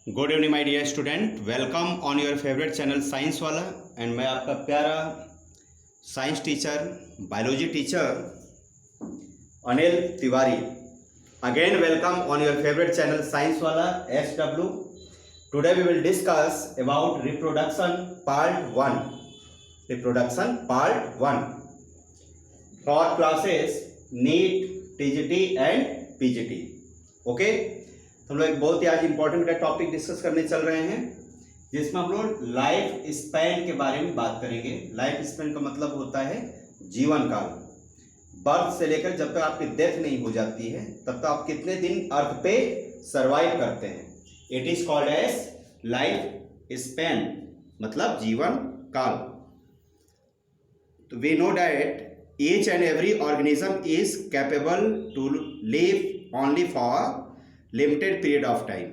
Good evening my dear student, welcome on your favourite channel science Wala. And मैं आपका प्यारा science teacher, biology teacher Anil Tiwari. Again welcome on your favourite channel science Wala SW। Today we will discuss about reproduction part 1। Reproduction part 1 for classes NEET, TGT and PGT। Okay, हम लोग एक बहुत ही आज important topic discuss करने चल रहे हैं, जिसमें हम लोग लाइफ स्पैन के बारे में बात करेंगे। लाइफ स्पैन का मतलब होता है जीवन काल। बर्थ से लेकर जब तक आपकी डेथ नहीं हो जाती है तब तक आप कितने दिन अर्थ पे सरवाइव करते हैं, it is called as life span, मतलब जीवन काल। तो we know that each and every organism is capable to live only for limited period of time.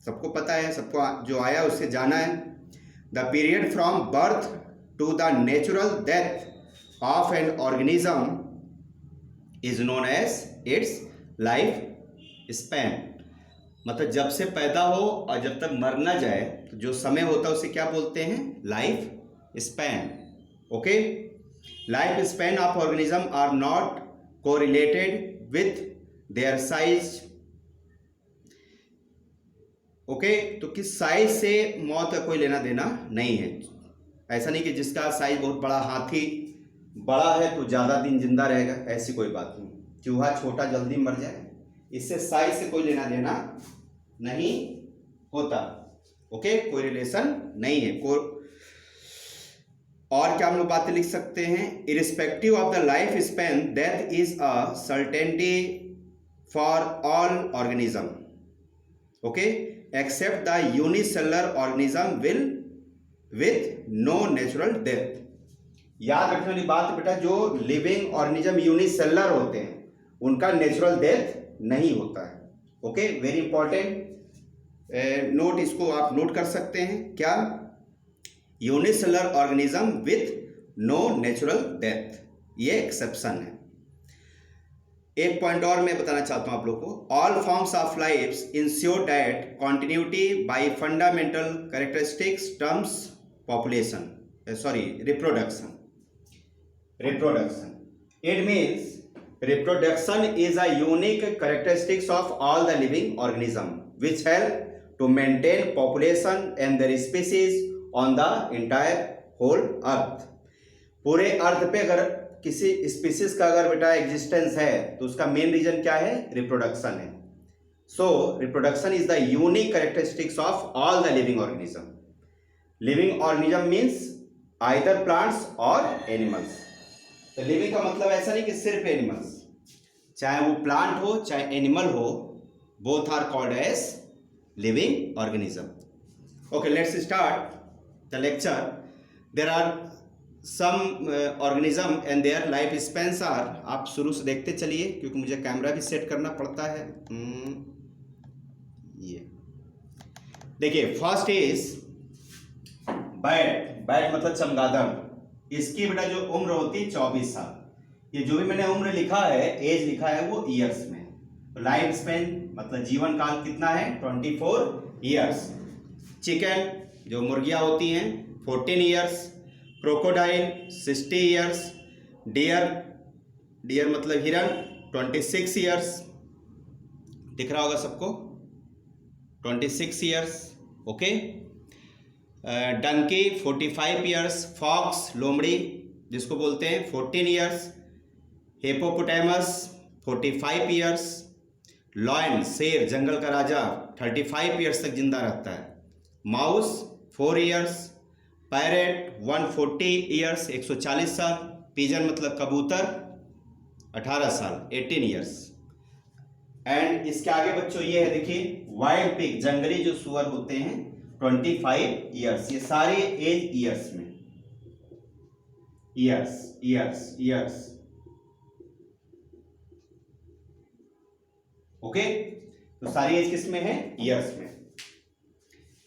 सबको पता है, सबको जो आया उससे जाना है। The period from birth to the natural death of an organism is known as its life span. मतलब जब से पैदा हो और जब तक मर ना जाए तो जो समय होता है उसे क्या बोलते हैं? Life span. Okay, life span of organism are not correlated with their size. Okay, तो किस साइज से मौत का कोई लेना देना नहीं है। ऐसा नहीं कि जिसका साइज बहुत बड़ा, हाथी बड़ा है तो ज़्यादा दिन जिंदा रहेगा, ऐसी कोई बात नहीं। चूहा छोटा जल्दी मर जाए, इससे साइज से कोई लेना देना नहीं होता। ओके, कोई रिलेशन नहीं है। और क्या हम लोग बातें लिख सकते हैं? Irrespective of the life span death is a certainty for all organism. Okay, except the unicellular organism will with no natural death। याद रखने वाली बात बेटा, जो लिविंग ऑर्गेनिज्म यूनिसेलुलर होते हैं उनका नेचुरल डेथ नहीं होता है। ओके, वेरी इंपॉर्टेंट नोट, इसको आप नोट कर सकते हैं। क्या? Unicellular organism with no natural death, ये एक्सेप्शन है। एक पॉइंट और मैं बताना चाहता हूं आप लोगों को। All forms of life ensure that continuity by fundamental characteristics terms population, reproduction. It means reproduction is a unique characteristics of all the living organism which help to maintain population and their species on the entire whole earth. पूरे earth पे अगर किसी species का अगर बेटा existence है तो उसका मेन रीजन क्या है? रिप्रोडक्शन है। सो reproduction is the unique characteristics of all the living organism. Living organism means either plants और एनिमल्स। तो लिविंग का मतलब ऐसा नहीं कि सिर्फ एनिमल्स, चाहे वो प्लांट हो चाहे एनिमल हो, both are called as living organism. Okay, let's start the lecture. There are some organism and their life spans are. आप शुरू से देखते चलिए क्योंकि मुझे कैमरा भी सेट करना पड़ता है। ये देखिए, फर्स्ट इज बैट। बैट मतलब चमगादड़। इसकी बेटा जो उम्र होती है 24 साल। ये जो भी मैंने उम्र लिखा है, एज लिखा है, वो ईयर्स में। तो लाइफ स्पैन मतलब जीवन काल कितना है? 24 ईयर्स। चिकन जो मुर्गियां होती हैं 14 ईयर्स। Crocodile 60 years. डियर मतलब हिरन 26 ईयर्स। दिख रहा होगा सबको, 26 years. Okay, donkey 45 years. Fox लोमड़ी जिसको बोलते हैं 14 ईयर्स। Hippopotamus 45 years. लॉयन शेर जंगल का राजा 35 ईयर्स तक जिंदा रहता है। Mouse 4 years. पैरेट 140 ईयर्स 140 साल। पिजन मतलब कबूतर 18 साल 18 ईयर्स। एंड इसके आगे बच्चों ये है, देखिए, वाइल्ड पिग जंगली जो सुअर होते हैं 25 ईयर्स। ये सारे एज ईयर्स में, ईयर्स। ओके, तो सारी एज किस में है? ईयर्स में।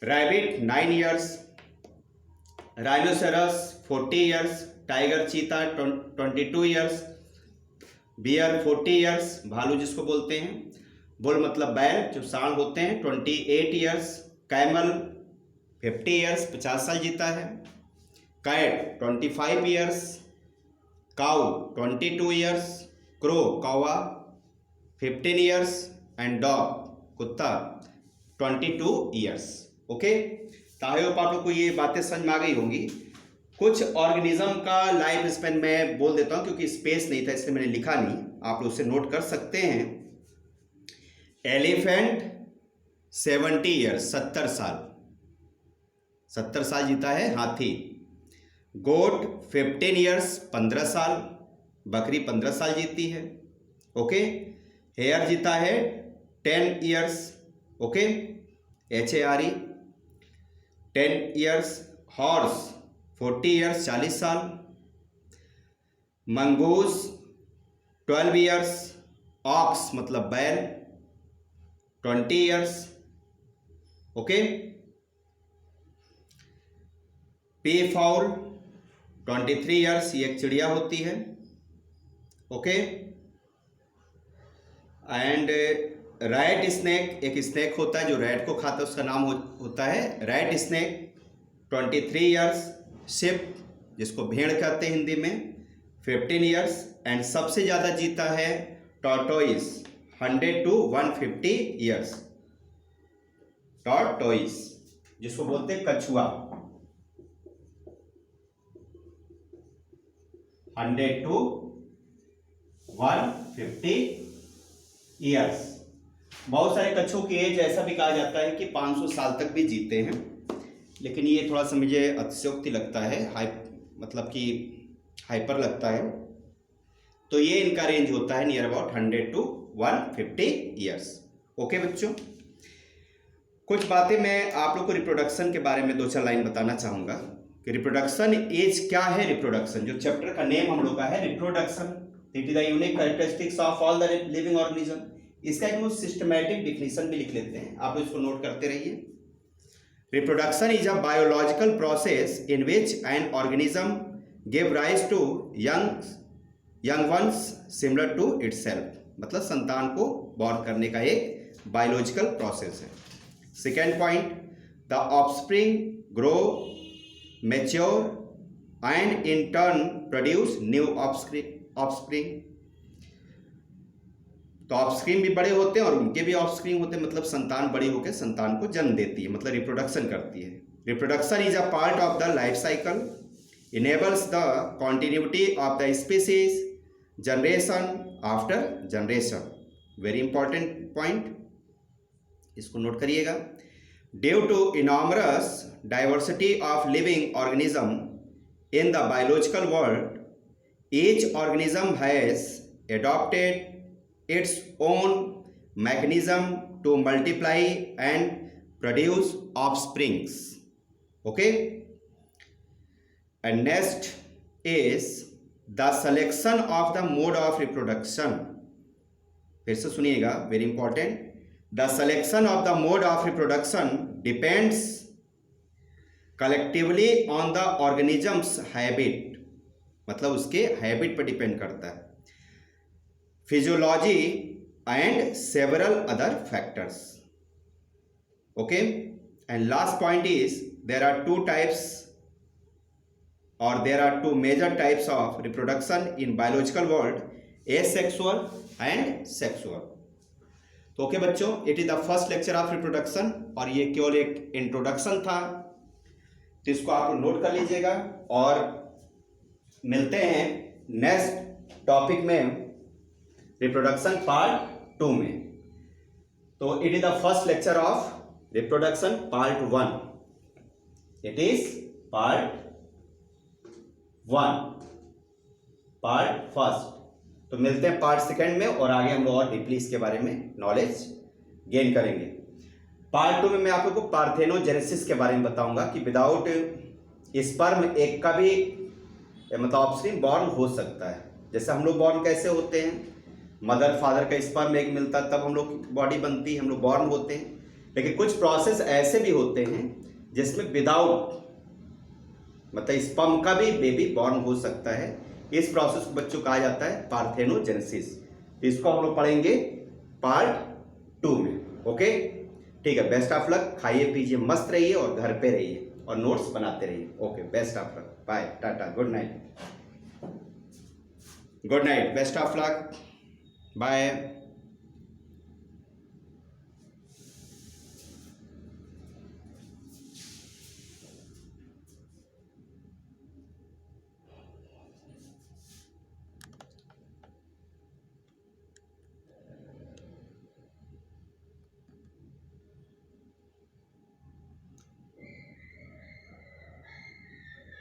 Rabbit 9 years. Rhinoceros 40 years. Tiger चीता 22 ईयर्स। बियर 40 ईयर्स, भालू जिसको बोलते हैं। बुल मतलब बैल जो सांड होते हैं 28 ईयर्स। कैमल 50 ईयर्स 50 साल जीता है, cat 25 years, cow 22 years, crow कौवा 15 ईयर्स एंड डॉग कुत्ता 22 ईयर्स। ओके, तो आई होप आप लोग को ये बातें समझ में आ गई होंगी। कुछ ऑर्गेनिज्म का लाइफ स्पेन मैं बोल देता हूँ क्योंकि स्पेस नहीं था इसलिए मैंने लिखा नहीं, आप लोग उसे नोट कर सकते हैं। एलिफेंट 70 ईयर्स 70 साल 70 साल जीता है हाथी। गोट 15 ईयर्स 15 साल, बकरी 15 साल जीती है। ओके, हेयर जीता है 10 years. Okay, HARE 10 years. Horse 40 years 40 साल। Mongoose 12 years. ऑक्स मतलब बैल 20 years. Okay, P foul 23 years, ये एक चिड़िया होती है। ओके, एंड रैट स्नेक एक स्नेक होता है जो रैट को खाता है, उसका नाम होता है रैट स्नेक 23 ईयर्स। शिप जिसको भेड़ कहते हैं हिंदी में 15 ईयर्स। एंड सबसे ज़्यादा जीता है टॉर्टोइस 100 to 150 ईयर्स। टॉर्टोइस जिसको बोलते हैं कछुआ 100 to 150 ईयर्स। बहुत सारे कछुओं की एज ऐसा भी कहा जाता है कि 500 साल तक भी जीते हैं, लेकिन ये थोड़ा सा मुझे अतिशयोक्ति लगता है, मतलब कि हाइपर लगता है। तो ये इनका रेंज होता है near about 100 to 150 years. Okay बच्चों, कुछ बातें मैं आप लोग को रिप्रोडक्शन के बारे में 2-4 लाइन बताना चाहूँगा कि रिप्रोडक्शन एज क्या है। रिप्रोडक्शन जो चैप्टर का नेम हम लोग का है reproduction, it is the unique characteristics of all the living organism. इसका एक सिस्टमैटिक डिफिनीशन भी लिख लेते हैं, आप इसको नोट करते रहिए। Reproduction is a biological process in which an organism give rise to young ones similar to itself। मतलब संतान को बॉर्न करने का एक बायोलॉजिकल प्रोसेस है। Second point, the offspring grow mature and in turn produce new offspring. तो offspring भी बड़े होते हैं और उनके भी ऑफस्प्रिंग होते हैं, मतलब संतान बड़ी होकर संतान को जन्म देती है, मतलब रिप्रोडक्शन करती है। Reproduction is a part of the life cycle, enables the continuity of the species generation after generation. Very important point, इसको नोट करिएगा। Due to enormous diversity of living organism in the biological world, each organism has adopted its own mechanism to multiply and produce offsprings. Okay, and next is the selection of the mode of reproduction। फिर से सुनिएगा, very important. The selection of the mode of reproduction depends collectively on the organism's habit, मतलब उसके habit पर depend करता है, physiology and several other factors. Okay, and last point is there are two types और there are two major types of reproduction in biological world, asexual and sexual. तो okay बच्चों, it is the first lecture of reproduction और ये केवल एक introduction था, तो इसको आप नोट कर लीजिएगा और मिलते हैं नेक्स्ट टॉपिक में रिप्रोडक्शन पार्ट 2 में। तो it is the first lecture of reproduction part 1, it is part 1, part first. तो मिलते हैं पार्ट सेकंड में और आगे हम लोग और डीपली इसके बारे में नॉलेज गेन करेंगे। पार्ट 2 में मैं आप लोग को पार्थेनोजेनेसिस के बारे में बताऊंगा कि विदाउट स्पर्म एक का भी मतलब ऑफस्प्रिंग बॉर्न हो सकता है। जैसे हम लोग बॉर्न कैसे होते हैं, मदर फादर का स्पर्म एक मिलता है तब हम लोग बॉडी बनती है, हम लोग बॉर्न होते हैं। लेकिन कुछ प्रोसेस ऐसे भी होते हैं जिसमें विदाउट मतलब स्पर्म का भी बेबी बॉर्न हो सकता है। इस प्रोसेस को बच्चों कहा जाता है पार्थेनोजेनेसिस। इसको हम लोग पढ़ेंगे पार्ट 2 में। ओके, ठीक है, बेस्ट ऑफ लक, खाइए पीजिए, मस्त रहिए और घर पे रहिए और नोट्स बनाते रहिए। Okay, best of luck, bye, tata, good night, good night, best of luck, bye.